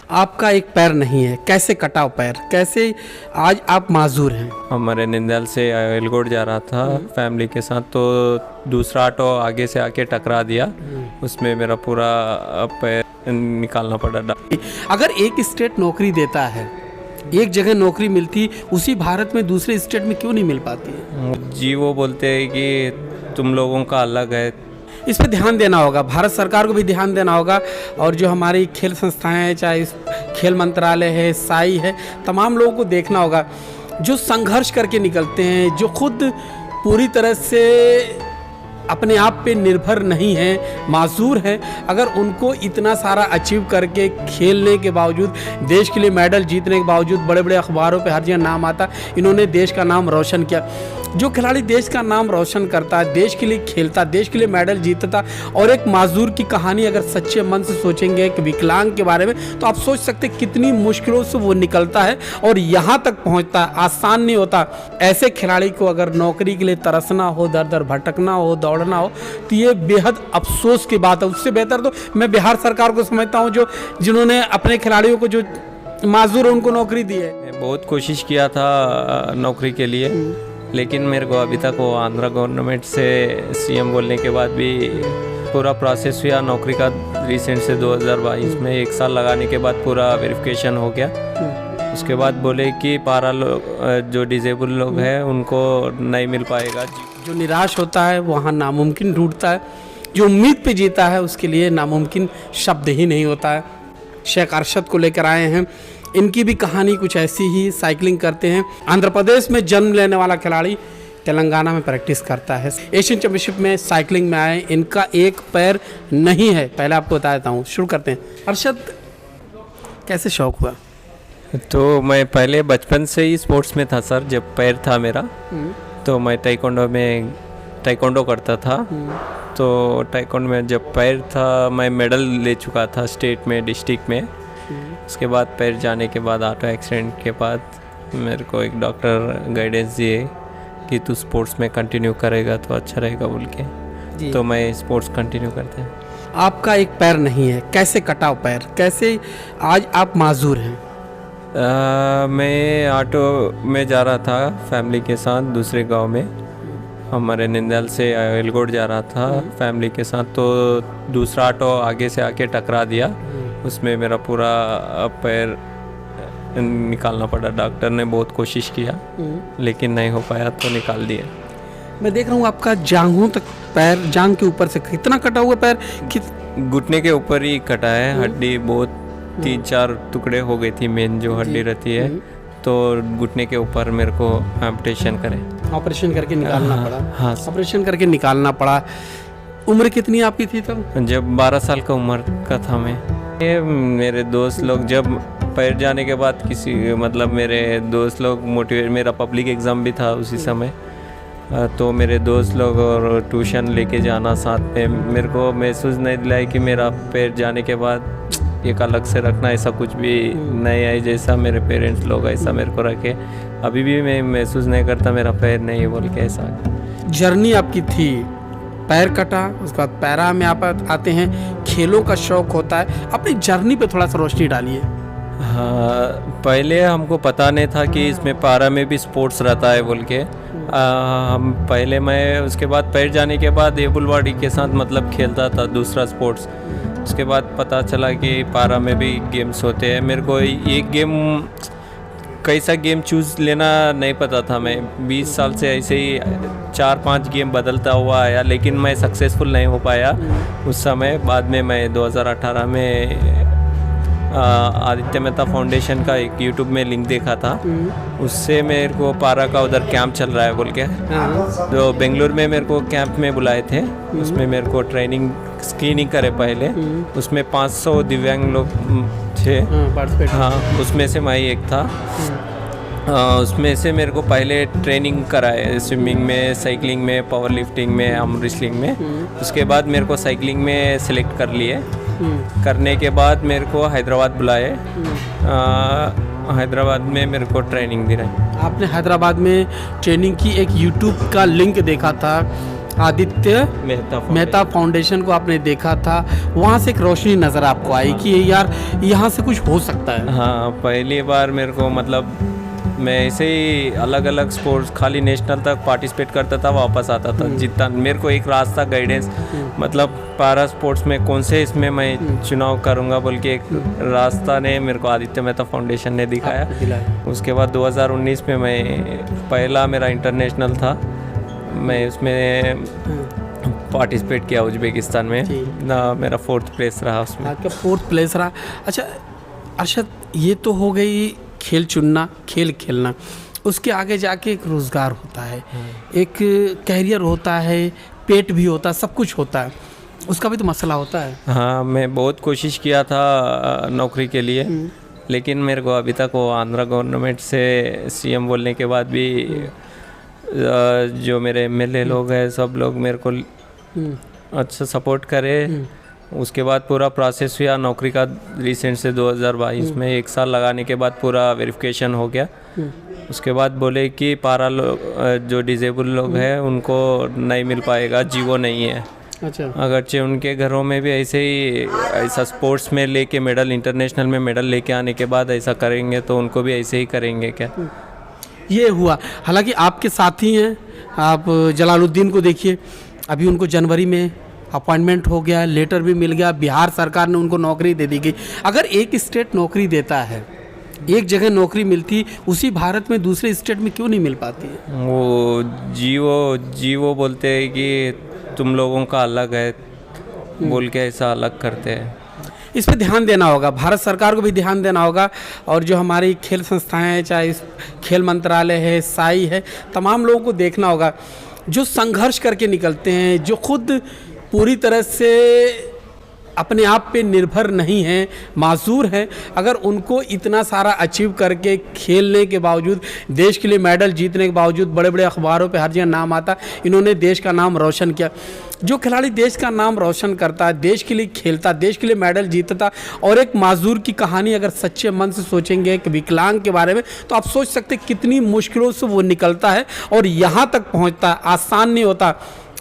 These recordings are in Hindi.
आपका एक पैर नहीं है, कैसे कटा पैर, कैसे आज आप माजूर हैं? हमारे निंदल से एलगोट जा रहा था फैमिली के साथ, तो दूसरा ऑटो आगे से आके टकरा दिया। उसमें मेरा पूरा पैर निकालना पड़ा। अगर एक स्टेट नौकरी देता है, एक जगह नौकरी मिलती, उसी भारत में दूसरे स्टेट में क्यों नहीं मिल पाती है? जी वो बोलते हैं कि तुम लोगों का अलग है। इस पर ध्यान देना होगा, भारत सरकार को भी ध्यान देना होगा, और जो हमारी खेल संस्थाएं हैं, चाहे खेल मंत्रालय है, साई है, तमाम लोगों को देखना होगा जो संघर्ष करके निकलते हैं, जो खुद पूरी तरह से अपने आप पे निर्भर नहीं है, माजूर हैं। अगर उनको इतना सारा अचीव करके खेलने के बावजूद, देश के लिए मेडल जीतने के बावजूद, बड़े बड़े अखबारों पे हर जगह नाम आता, इन्होंने देश का नाम रोशन किया। जो खिलाड़ी देश का नाम रोशन करता है, देश के लिए खेलता, देश के लिए मेडल जीतता, और एक माजूर की कहानी अगर सच्चे मन से सोचेंगे एक विकलांग के बारे में, तो आप सोच सकते कितनी मुश्किलों से वो निकलता है और यहाँ तक पहुँचता है। आसान नहीं होता। ऐसे खिलाड़ी को अगर नौकरी के लिए तरसना हो, दर दर भटकना हो, दौड़ना हो, तो ये बेहद अफसोस की बात है। उससे बेहतर तो मैं बिहार सरकार को समझता हूँ, जिन्होंने अपने खिलाड़ियों को, जो माजूर उनको नौकरी दी है। मैं बहुत कोशिश किया था नौकरी के लिए, लेकिन मेरे को अभी तक वो आंध्र गवर्नमेंट से सीएम बोलने के बाद भी पूरा प्रोसेस हुआ नौकरी का। रिसेंट से 2022 में 1 साल लगाने के बाद पूरा वेरिफिकेशन हो गया। उसके बाद बोले कि पारा लोग, जो डिजेबल लोग हैं, उनको नहीं मिल पाएगा। जो निराश होता है वहाँ नामुमकिन ढूंढता है, जो उम्मीद पे जीता है उसके लिए नामुमकिन शब्द ही नहीं होता है। शेख अरशद को लेकर आए हैं। इनकी भी कहानी कुछ ऐसी ही। साइकिलिंग करते हैं, आंध्र प्रदेश में जन्म लेने वाला खिलाड़ी तेलंगाना में प्रैक्टिस करता है। एशियन चैंपियनशिप में साइकिलिंग में आए, इनका एक पैर नहीं है। पहले आपको बता देता हूँ, शुरू करते हैं। अरशद, कैसे शौक हुआ? तो मैं पहले बचपन से ही स्पोर्ट्स में था सर। जब पैर था मेरा, तो मैं टाइकोंडो करता था। तो टाइकोंडो में जब पैर था, मैं मेडल ले चुका था स्टेट में, डिस्ट्रिक्ट में। उसके बाद पैर जाने के बाद, ऑटो एक्सीडेंट के बाद, मेरे को एक डॉक्टर गाइडेंस दिए कि तू स्पोर्ट्स में कंटिन्यू करेगा तो अच्छा रहेगा बोल के। तो मैं स्पोर्ट्स कंटिन्यू करते हैं। आपका एक पैर नहीं है, कैसे कटा पैर, कैसे आज आप माजूर हैं? मैं ऑटो में जा रहा था फैमिली के साथ दूसरे गांव में। हमारे निंदल से एलगोट जा रहा था फैमिली के साथ, तो दूसरा ऑटो आगे से आके टकरा दिया। उसमें मेरा पूरा पैर निकालना पड़ा। डॉक्टर ने बहुत कोशिश किया, लेकिन नहीं हो पाया, तो निकाल दिया। मैं देख रहा हूँ आपका जांघों तक पैर, जांघ के ऊपर से कितना कटा हुआ पैर? घुटने के ऊपर ही कटा है। हड्डी बहुत 3-4 टुकड़े हो गई थी, मेन जो हड्डी रहती है। तो घुटने के ऊपर मेरे को एम्पुटेशन करें, ऑपरेशन करके निकालना पड़ा। हाँ, ऑपरेशन करके निकालना पड़ा। उम्र कितनी आपकी थी तब? जब 12 साल का उम्र का था मैं। ये मेरे दोस्त लोग, जब पैर जाने के बाद मेरे दोस्त लोग मोटिवेट, मेरा पब्लिक एग्ज़ाम भी था उसी समय, तो मेरे दोस्त लोग और ट्यूशन लेके जाना साथ में, मेरे को महसूस नहीं दिलाया कि मेरा पैर जाने के बाद एक अलग से रखना, ऐसा कुछ भी नहीं है। जैसा मेरे पेरेंट्स लोग ऐसा मेरे को रखे, अभी भी मैं महसूस नहीं करता मेरा पैर नहीं बोल के। ऐसा जर्नी आपकी थी, पैर कटा, उसके बाद पैरा में आप आते हैं, खेलों का शौक होता है। अपनी जर्नी पे थोड़ा सा रोशनी डालिए। हाँ, पहले हमको पता नहीं था कि इसमें पारा में भी स्पोर्ट्स रहता है बोल के। मैं उसके बाद पैर जाने के बाद एबल बॉडी के साथ खेलता था दूसरा स्पोर्ट्स। उसके बाद पता चला कि पारा में भी गेम्स होते हैं। मेरे को एक गेम, कैसा गेम चूज़ लेना नहीं पता था। मैं 20 साल से ऐसे ही 4-5 गेम बदलता हुआ आया, लेकिन मैं सक्सेसफुल नहीं हो पाया उस समय। बाद में मैं 2018 में आदित्य मेहता फाउंडेशन का एक यूट्यूब में लिंक देखा था, उससे मेरे को पारा का उधर कैंप चल रहा है बोल के, तो बेंगलुरु में मेरे को कैंप में बुलाए थे। उसमें मेरे को ट्रेनिंग, स्क्रीनिंग करे पहले। उसमें 500 दिव्यांग लोग थे। हाँ, उसमें से मैं एक था। उसमें से मेरे को पहले ट्रेनिंग कराए, स्विमिंग में, साइकिलिंग में, पावर लिफ्टिंग में, आर्म रेसलिंग में। उसके बाद मेरे को साइकिलिंग में सिलेक्ट कर लिए। करने के बाद मेरे को हैदराबाद बुलाए। हैदराबाद में मेरे को ट्रेनिंग दी रही। आपने हैदराबाद में ट्रेनिंग की, एक यूट्यूब का लिंक देखा था, आदित्य मेहता फाउंडेशन को आपने देखा था, वहाँ से एक रोशनी नज़र आपको आई कि यार यहाँ से कुछ हो सकता है। हाँ, पहली बार मेरे को मतलब मैं ऐसे ही अलग अलग स्पोर्ट्स खाली नेशनल तक पार्टिसिपेट करता था, वापस आता था। जितना मेरे को एक रास्ता गाइडेंस मतलब पारा स्पोर्ट्स में कौन से इसमें मैं चुनाव करूँगा बोल के एक रास्ता ने मेरे को आदित्य मेहता फाउंडेशन ने दिखाया। उसके बाद 2019 में मैं पहला मेरा इंटरनेशनल था, मैं उसमें पार्टिसिपेट किया उज्बेकिस्तान में ना, मेरा 4th प्लेस रहा उसमें। आपका 4th प्लेस रहा। अच्छा अरशद, ये तो हो गई खेल चुनना, खेल खेलना। उसके आगे जाके एक रोज़गार होता है, एक कैरियर होता है, पेट भी होता है, सब कुछ होता है, उसका भी तो मसला होता है। हाँ, मैं बहुत कोशिश किया था नौकरी के लिए, लेकिन मेरे को अभी तक वो आंध्रा गवर्नमेंट से सीएम बोलने के बाद भी जो मेरे एमएलए लोग हैं सब लोग मेरे को अच्छा सपोर्ट करे। उसके बाद पूरा प्रोसेस हुआ नौकरी का, रिसेंट से 2022 में 1 साल लगाने के बाद पूरा वेरिफिकेशन हो गया। उसके बाद बोले कि पारा लोग जो डिजेबल लोग हैं उनको नहीं मिल पाएगा, जीवो नहीं है। अच्छा, अगरचे उनके घरों में भी ऐसे ही ऐसा स्पोर्ट्स में लेके मेडल, इंटरनेशनल में मेडल लेके आने के बाद ऐसा करेंगे तो उनको भी ऐसे ही करेंगे क्या? ये हुआ। हालांकि आपके साथी हैं, आप जलालुद्दीन को देखिए, अभी उनको जनवरी में अपॉइंटमेंट हो गया, लेटर भी मिल गया, बिहार सरकार ने उनको नौकरी दे दी गई। अगर एक स्टेट नौकरी देता है, एक जगह नौकरी मिलती, उसी भारत में दूसरे स्टेट में क्यों नहीं मिल पाती है? वो जीवो बोलते हैं कि तुम लोगों का अलग है बोल के ऐसा अलग करते हैं। इस पर ध्यान देना होगा, भारत सरकार को भी ध्यान देना होगा, और जो हमारी खेल संस्थाएं हैं, चाहे खेल मंत्रालय है, साई है, तमाम लोगों को देखना होगा जो संघर्ष करके निकलते हैं, जो खुद पूरी तरह से अपने आप पे निर्भर नहीं हैं, माजूर हैं। अगर उनको इतना सारा अचीव करके खेलने के बावजूद, देश के लिए मेडल जीतने के बावजूद, बड़े बड़े अखबारों पे हर जगह नाम आता, इन्होंने देश का नाम रोशन किया। जो खिलाड़ी देश का नाम रोशन करता है, देश के लिए खेलता, देश के लिए मेडल जीतता, और एक माजूर की कहानी अगर सच्चे मन से सोचेंगे एक विकलांग के बारे में, तो आप सोच सकते कितनी मुश्किलों से वो निकलता है और यहाँ तक पहुँचता है। आसान नहीं होता।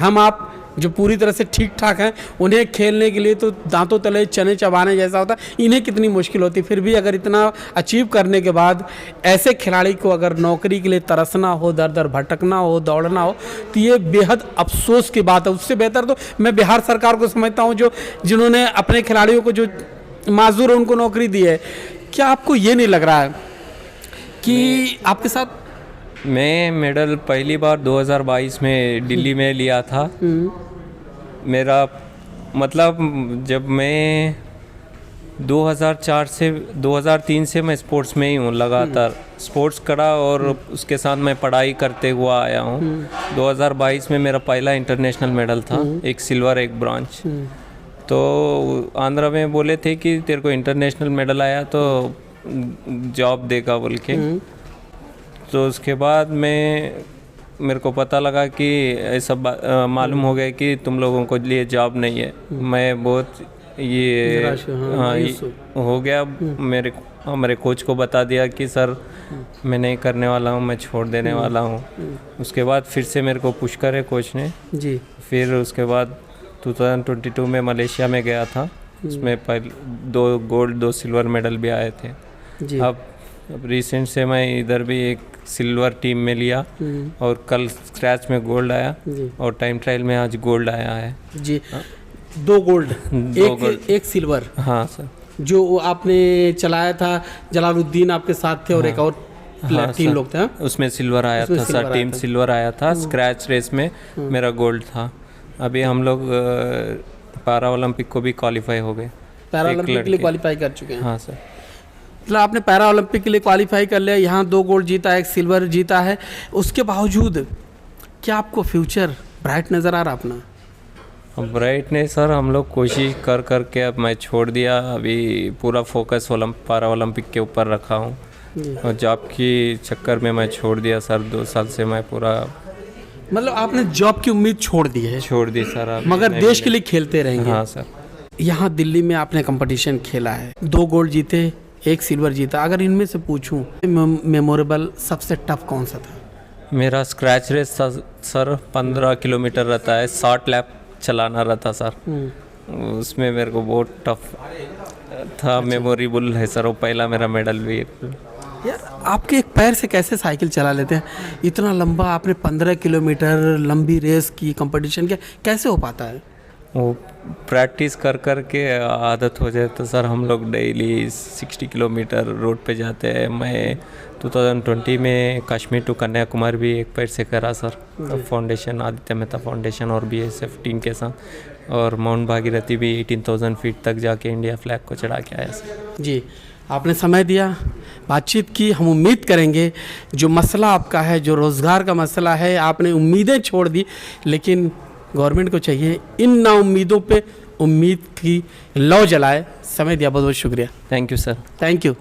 हम आप जो पूरी तरह से ठीक ठाक हैं, उन्हें खेलने के लिए तो दांतों तले चने चबाने जैसा होता, इन्हें कितनी मुश्किल होती। फिर भी अगर इतना अचीव करने के बाद ऐसे खिलाड़ी को अगर नौकरी के लिए तरसना हो, दर दर भटकना हो, दौड़ना हो, तो ये बेहद अफसोस की बात है। उससे बेहतर तो मैं बिहार सरकार को समझता हूँ, जो जिन्होंने अपने खिलाड़ियों को, जो माजूर है, उनको नौकरी दी है। क्या आपको ये नहीं लग रहा है कि आपके साथ? मैं मेडल पहली बार 2022 में दिल्ली में लिया था। मेरा मतलब जब मैं 2003 से मैं स्पोर्ट्स में ही हूँ, लगातार स्पोर्ट्स करा और उसके साथ मैं पढ़ाई करते हुआ आया हूँ। 2022 में मेरा पहला इंटरनेशनल मेडल था, एक सिल्वर एक ब्रॉन्ज। तो आंध्रा में बोले थे कि तेरे को इंटरनेशनल मेडल आया तो जॉब देगा बोल के। तो उसके बाद मेरे को पता लगा कि ऐसा मालूम हो गया कि तुम लोगों को लिए जॉब नहीं है। मैं बहुत ये हो गया। हमारे कोच को बता दिया कि सर मैं नहीं करने वाला हूँ, मैं छोड़ देने वाला हूँ। उसके बाद फिर से मेरे को पुश करे कोच ने जी। फिर उसके बाद 2022 में मलेशिया में गया था, उसमें पहले 2 गोल्ड 2 सिल्वर मेडल भी आए थे जी। अब रिसेंट से मैं इधर भी एक सिल्वर टीम में लिया और कल स्क्रैच में गोल्ड आया और टाइम ट्रायल में आज गोल्ड आया है जी। 2 गोल्ड, एक सिल्वर। हाँ सर। जो आपने चलाया था, जलालुद्दीन आपके साथ थे और एक और 3 लोग थे। उसमें सिल्वर आया था सर, टीम सिल्वर आया था। स्क्रैच रेस में मेरा गोल्ड था। अभी हम लोग पैरा ओलंपिक को भी क्वालिफाई हो गए, पैरा ओलंपिक के लिए क्वालिफाई कर चुके हैं। हाँ सर। मतलब आपने पैरा ओलंपिक के लिए क्वालिफाई कर लिया, यहाँ 2 गोल्ड जीता, 1 सिल्वर जीता है। उसके बावजूद क्या आपको फ्यूचर ब्राइट नज़र आ रहा अपना? ब्राइट नहीं सर, हम लोग कोशिश कर करके अब मैं छोड़ दिया। अभी पूरा फोकस पैरा ओलंपिक के ऊपर रखा हूँ और जॉब की चक्कर में मैं छोड़ दिया सर। 2 साल से मैं पूरा, मतलब आपने जॉब की उम्मीद छोड़ दी है? छोड़ दी सर। मगर देश के लिए खेलते रहेंगे? हाँ सर। यहाँ दिल्ली में आपने कंपटीशन खेला है, 2 गोल्ड जीते, 1 सिल्वर जीता। अगर इनमें से पूछूं मेमोरेबल सबसे टफ कौन सा था? मेरा स्क्रैच रेस था सर, 15 किलोमीटर रहता है, 60 लैप चलाना रहता सर। उसमें मेरे को बहुत टफ था, मेमोरेबल है सर, वो पहला मेरा मेडल भी। यार आपके एक पैर से कैसे साइकिल चला लेते हैं? इतना लंबा आपने 15 किलोमीटर लंबी रेस की, कंपटीशन के, कैसे हो पाता है? वो प्रैक्टिस कर कर के आदत हो जाए तो सर हम लोग डेली 60 किलोमीटर रोड पे जाते हैं। मैं 2020 में कश्मीर टू कन्याकुमारी भी एक पैर से करा sir, foundation, Aditya Mehta foundation और BSF टीम के साथ, और माउंट भागीरथी भी 18,000 फीट तक जाके इंडिया फ्लैग को चढ़ा के आया सर। जी, आपने समय दिया, बातचीत की। हम उम्मीद करेंगे जो मसला आपका है, जो रोज़गार का मसला है, आपने उम्मीदें छोड़ दी, लेकिन गवर्नमेंट को चाहिए इन नाउम्मीदों पे उम्मीद की लौ जलाए। समय दिया, बहुत बहुत शुक्रिया। Thank you sir. Thank you.